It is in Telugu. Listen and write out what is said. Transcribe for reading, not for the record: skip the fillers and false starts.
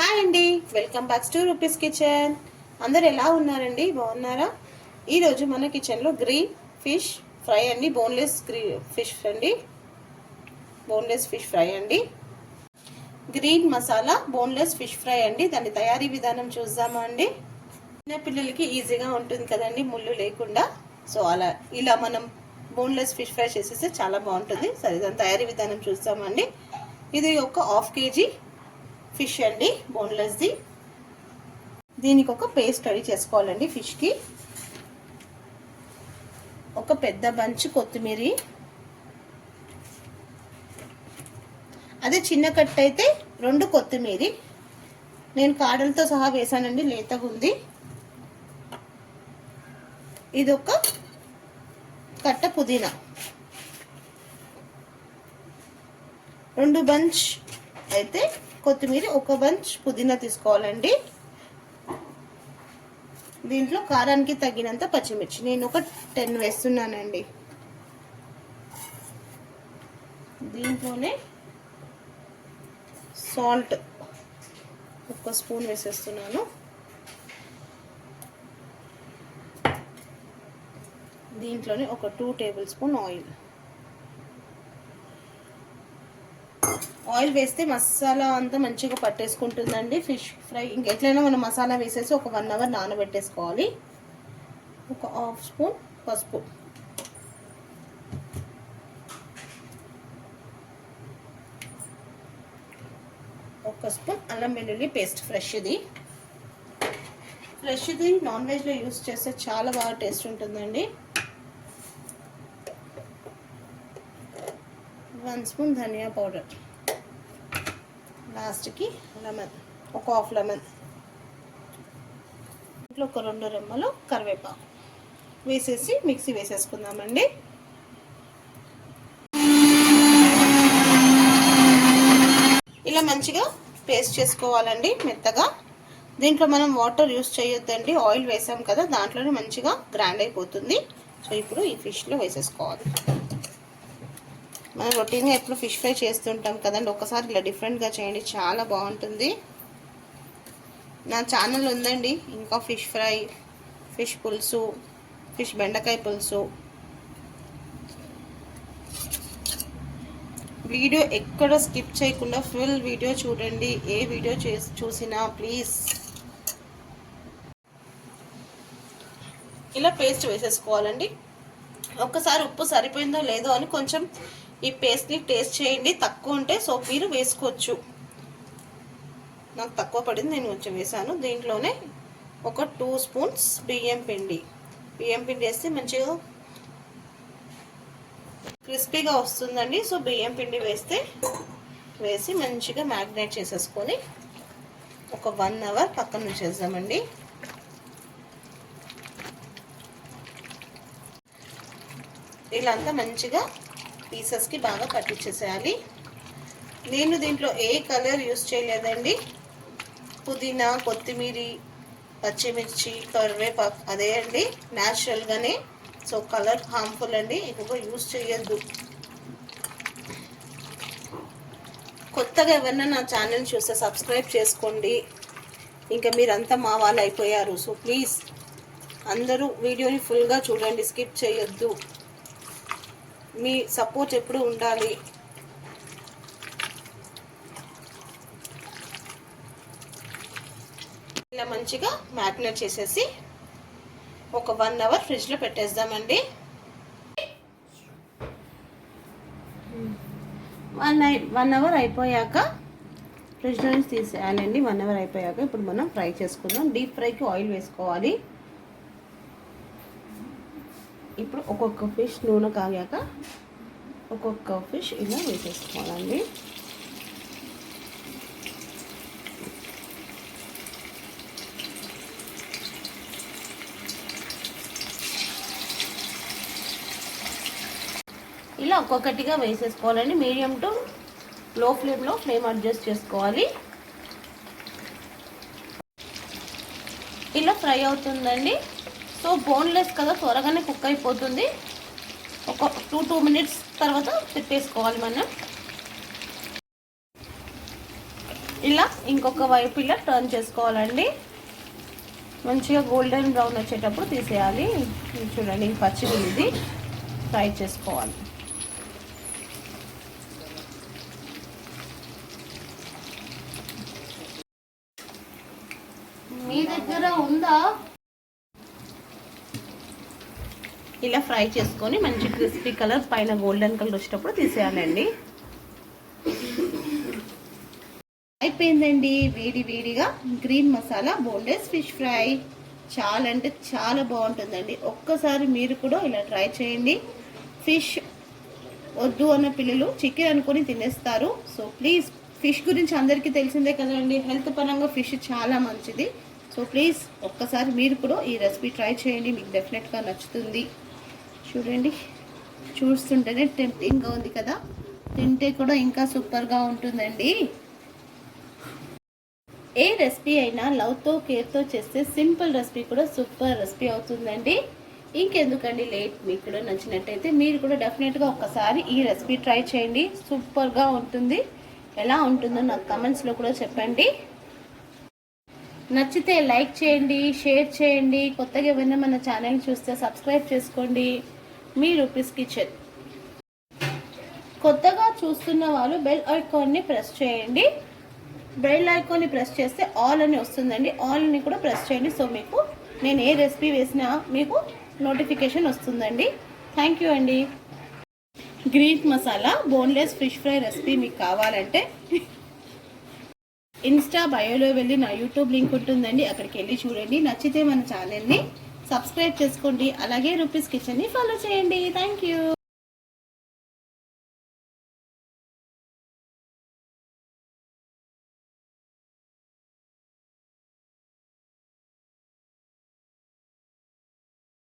హాయ్ అండి, welcome back to rupees kitchen. అందరు ఎలా ఉన్నారండి? బాగున్నారా? ఈరోజు మన కిచెన్లో గ్రీన్ ఫిష్ ఫ్రై అండి, బోన్లెస్ ఫిష్ అండి, బోన్లెస్ ఫిష్ ఫ్రై అండి, green masala boneless fish fry అండి. దాని తయారీ విధానం చూద్దామా అండి? చిన్న పిల్లలకి ఈజీగా ఉంటుంది కదండి, ముళ్ళు లేకుండా. సో ఇలా మనం బోన్లెస్ ఫిష్ ఫ్రై చేసేస్తే చాలా బాగుంటుంది. సరే, దాని తయారీ విధానం చూద్దామండి. ఇది ఒక హాఫ్ కేజీ ఫిష్ అండి, బోన్లెస్ది. దీనికి ఒక పేస్ట్ రెడీ చేసుకోవాలండి. ఫిష్కి ఒక పెద్ద బంచ్ కొత్తిమీర, అదే చిన్న కట్ అయితే 2 కొత్తిమీర. నేను కాడలతో సహా వేసానండి, లేతగా ఉంది. ఇది ఒక కట్ట పుదీనా, 2 బంచ్ అయితే కొత్తిమీర, 1 బంచ్ పుదీనా తీసుకోవాలండి. దీంట్లో కారానికి తగినంత పచ్చిమిర్చి నేను ఒక 10 వేస్తున్నానండి. దీంట్లోనే సాల్ట్ 1 స్పూన్ వేసేస్తున్నాను. దీంట్లోనే ఒక 2 టేబుల్ స్పూన్ ఆయిల్ వేస్తే మసాలా అంతా మంచిగా పట్టేసుకుంటుందండి ఫిష్ ఫ్రై. ఇంకెట్లయినా మనం మసాలా వేసేసి ఒక 1 అవర్ నానబెట్టేసుకోవాలి. ఒక హాఫ్ స్పూన్ పసుపు, ఒక స్పూన్ అల్లం వెల్లుల్లి పేస్ట్ ఫ్రెష్ది. నాన్ వెజ్లో యూస్ చేస్తే చాలా బాగా టేస్ట్ ఉంటుందండి. 1 స్పూన్ ధనియా పౌడర్, లాస్ట్కి లెమన్, ఒక హాఫ్ లెమన్. ఇంట్లో ఒక 2 రెమ్మలు కరివేపాకు వేసేసి మిక్సీ వేసేసుకుందామండి. ఇలా మంచిగా పేస్ట్ చేసుకోవాలండి, మెత్తగా. దీంట్లో మనం వాటర్ యూస్ చేయొద్దండి, ఆయిల్ వేసాం కదా, దాంట్లోనే మంచిగా గ్రైండ్ అయిపోతుంది. సో ఇప్పుడు ఈ ఫిష్లో వేసేసుకోవాలి. మనం రొటీన్గా ఎప్పుడు ఫిష్ ఫ్రై చేస్తుంటాం కదండి, ఒకసారి ఇలా డిఫరెంట్గా చేయండి, చాలా బాగుంటుంది. నా ఛానల్ ఉందండి, ఇంకా ఫిష్ ఫ్రై, ఫిష్ పులుసు, ఫిష్ బెండకాయ పులుసు. వీడియో ఎక్కడ స్కిప్ చేయకుండా ఫుల్ వీడియో చూడండి. ఏ వీడియో చూసినా ప్లీజ్. ఇలా పేస్ట్ వేసేసుకోవాలండి. ఒక్కసారి ఉప్పు సరిపోయిందో లేదో అని కొంచెం ఈ పేస్ట్ని టేస్ట్ చేయండి. తక్కువ ఉంటే సో మీరు వేసుకోవచ్చు. నాకు తక్కువ పడింది, నేను కొంచెం వేసాను. దీంట్లోనే ఒక 2 స్పూన్స్ బియ్యం పిండి వేస్తే మంచిగా క్రిస్పీగా వస్తుందండి. సో బియ్యం పిండి వేసి మంచిగా మ్యారినేట్ చేసేసుకొని ఒక 1 అవర్ పక్కన ఉంచేద్దామండి. ఇలా అంతా మంచిగా పీసెస్కి బాగా పట్టించేసేయాలి. నేను దీంట్లో ఏ కలర్ యూస్ చేయలేదండి. పుదీనా, కొత్తిమీర, పచ్చిమిర్చి, కరివేపాకు అదే అండి, న్యాచురల్గానే. సో కలర్ హార్మ్ఫుల్ అండి, ఎక్కువ యూస్ చేయొద్దు. కొత్తగా ఎవరైనా నా ఛానల్ చూస్తే సబ్స్క్రైబ్ చేసుకోండి. ఇంకా మీరంతా మా వాళ్ళు అయిపోయారు. సో ప్లీజ్ అందరూ వీడియోని ఫుల్గా చూడండి, స్కిప్ చేయొద్దు. మీ సపోర్ట్ ఎప్పుడు ఉండాలి. ఇలా మంచిగా మ్యారినేట్ చేసేసి ఒక 1 అవర్ ఫ్రిడ్జ్లో పెట్టేద్దామండి. 1 అవర్ అయిపోయాక ఫ్రిడ్జ్లో నుంచి తీసేయాలండి. 1 అవర్ అయిపోయాక ఇప్పుడు మనం ఫ్రై చేసుకుందాం. డీప్ ఫ్రైకి ఆయిల్ వేసుకోవాలి. ఇప్పుడు ఒక్కొక్క ఫిష్ నూనె కాగాక ఒక్కొక్క ఫిష్ ఇలా వేసేసుకోవాలండి. ఇలా ఒక్కొక్కటిగా వేసేసుకోవాలండి. మీడియం టు లో ఫ్లేమ్లో ఫ్లేమ్ అడ్జస్ట్ చేసుకోవాలి. ఇలా ఫ్రై అవుతుందండి. సో బోన్లెస్ కదా, త్వరగానే కుక్ అయిపోతుంది. ఒక 2 మినిట్స్ తర్వాత తిప్పేసుకోవాలి మనం. ఇలా ఇంకొక వైపు ఇలా టర్న్ చేసుకోవాలండి. మంచిగా గోల్డెన్ బ్రౌన్ వచ్చేటప్పుడు తీసేయాలి. చూడండి పచ్చిది ఇది ఫ్రై చేసుకోవాలి. మీ దగ్గర ఉందా? ఇలా ఫ్రై చేసుకొని మంచి క్రిస్పీ కలర్ పైన గోల్డెన్ కలర్ వచ్చేటప్పుడు తీసేయాలండి. అయిపోయిందండి వేడి వేడిగా green masala boneless fish fry. చాలా అంటే చాలా బాగుంటుందండి. ఒక్కసారి మీరు కూడా ఇలా ట్రై చేయండి. ఫిష్ వద్దు అన్న పిల్లలు చికెన్ అనుకొని తినేస్తారు. సో ప్లీజ్, ఫిష్ గురించి అందరికీ తెలిసిందే కదండి, హెల్త్ పరంగా ఫిష్ చాలా మంచిది. సో ప్లీజ్ ఒక్కసారి మీరు కూడా ఈ రెసిపీ ట్రై చేయండి, మీకు డెఫినెట్గా నచ్చుతుంది. చూడండి, చూస్తుంటేనే టెంప్టింగ్గా ఉంది కదా, తింటే కూడా ఇంకా సూపర్గా ఉంటుందండి. ఏ రెసిపీ అయినా లవ్తో కేర్తో చేస్తే సింపుల్ రెసిపీ కూడా సూపర్ రెసిపీ అవుతుందండి. ఇంకెందుకండి లేట్, మీకు కూడా నచ్చినట్టయితే మీరు కూడా డెఫినెట్గా ఒక్కసారి ఈ రెసిపీ ట్రై చేయండి, సూపర్గా ఉంటుంది. ఎలా ఉంటుందో నాకు కమెంట్స్లో కూడా చెప్పండి. నచ్చితే లైక్ చేయండి, షేర్ చేయండి. కొత్తగా ఏమైనా మన ఛానల్ చూస్తే సబ్స్క్రైబ్ చేసుకోండి. మీ రూపీస్ కిచెన్. కొత్తగా చూస్తున్న వాళ్ళు బెల్ ఐకాన్ని ప్రెస్ చేయండి. బెల్ ఐకాన్ని ప్రెస్ చేస్తే ఆల్ అని వస్తుందండి, ఆల్ అని కూడా ప్రెస్ చేయండి. సో మీకు నేను ఏ రెసిపీ వేసినా మీకు నోటిఫికేషన్ వస్తుందండి. థ్యాంక్ యూ అండి. Green masala boneless fish fry recipe మీకు కావాలంటే ఇన్స్టా బయోలో వెళ్ళి నా యూట్యూబ్ లింక్ ఉంటుందండి, అక్కడికి వెళ్ళి చూడండి. నచ్చితే మన ఛానల్ని సబ్స్క్రైబ్ చేసుకోండి. అలాగే రూపీస్ కిచెన్ని ఫాలో చేయండి. Thank you.